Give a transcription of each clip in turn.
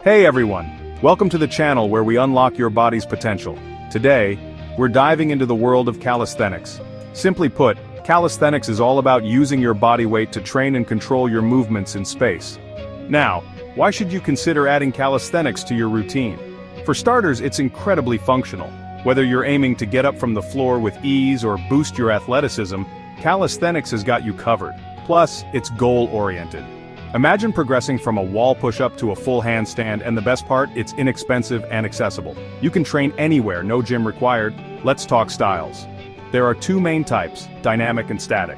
Hey everyone, welcome to the channel where we unlock your body's potential. Today, we're diving into the world of calisthenics. Simply put, calisthenics is all about using your body weight to train and control your movements in space. Now, why should you consider adding calisthenics to your routine? For starters, it's incredibly functional. Whether you're aiming to get up from the floor with ease or boost your athleticism, calisthenics has got you covered. Plus, it's goal-oriented. Imagine progressing from a wall push-up to a full handstand, and the best part, it's inexpensive and accessible. You can train anywhere, no gym required. Let's talk styles. There are two main types, dynamic and static.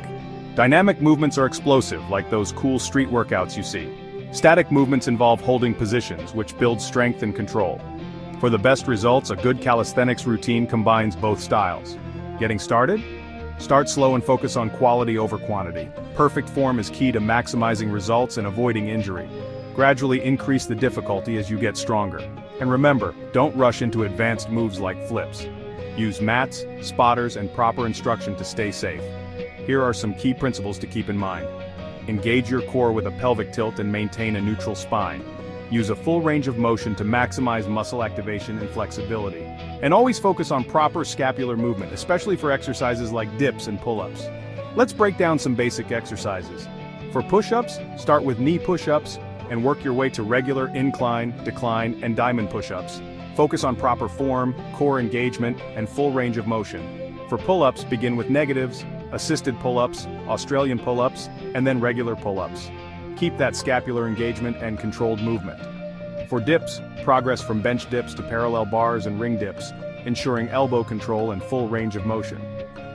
Dynamic movements are explosive, like those cool street workouts you see. Static movements involve holding positions, which builds strength and control. For the best results, a good calisthenics routine combines both styles. Getting started? Start slow and focus on quality over quantity. Perfect form is key to maximizing results and avoiding injury. Gradually increase the difficulty as you get stronger. And remember, don't rush into advanced moves like flips. Use mats, spotters, and proper instruction to stay safe. Here are some key principles to keep in mind. Engage your core with a pelvic tilt and maintain a neutral spine. Use a full range of motion to maximize muscle activation and flexibility. And always focus on proper scapular movement, especially for exercises like dips and pull-ups. Let's break down some basic exercises. For push-ups, start with knee push-ups and work your way to regular incline, decline, and diamond push-ups. Focus on proper form, core engagement, and full range of motion. For pull-ups, begin with negatives, assisted pull-ups, Australian pull-ups, and then regular pull-ups. Keep that scapular engagement and controlled movement. For dips, progress from bench dips to parallel bars and ring dips, ensuring elbow control and full range of motion.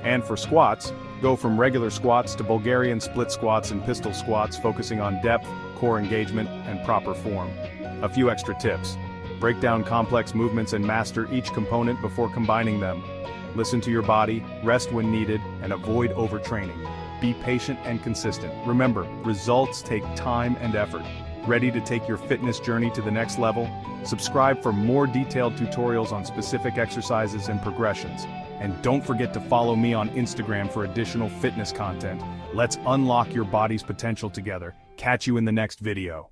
And for squats, go from regular squats to Bulgarian split squats and pistol squats, focusing on depth, core engagement, and proper form. A few extra tips. Break down complex movements and master each component before combining them. Listen to your body, rest when needed, and avoid overtraining. Be patient and consistent. Remember, results take time and effort. Ready to take your fitness journey to the next level? Subscribe for more detailed tutorials on specific exercises and progressions. And don't forget to follow me on Instagram for additional fitness content. Let's unlock your body's potential together. Catch you in the next video.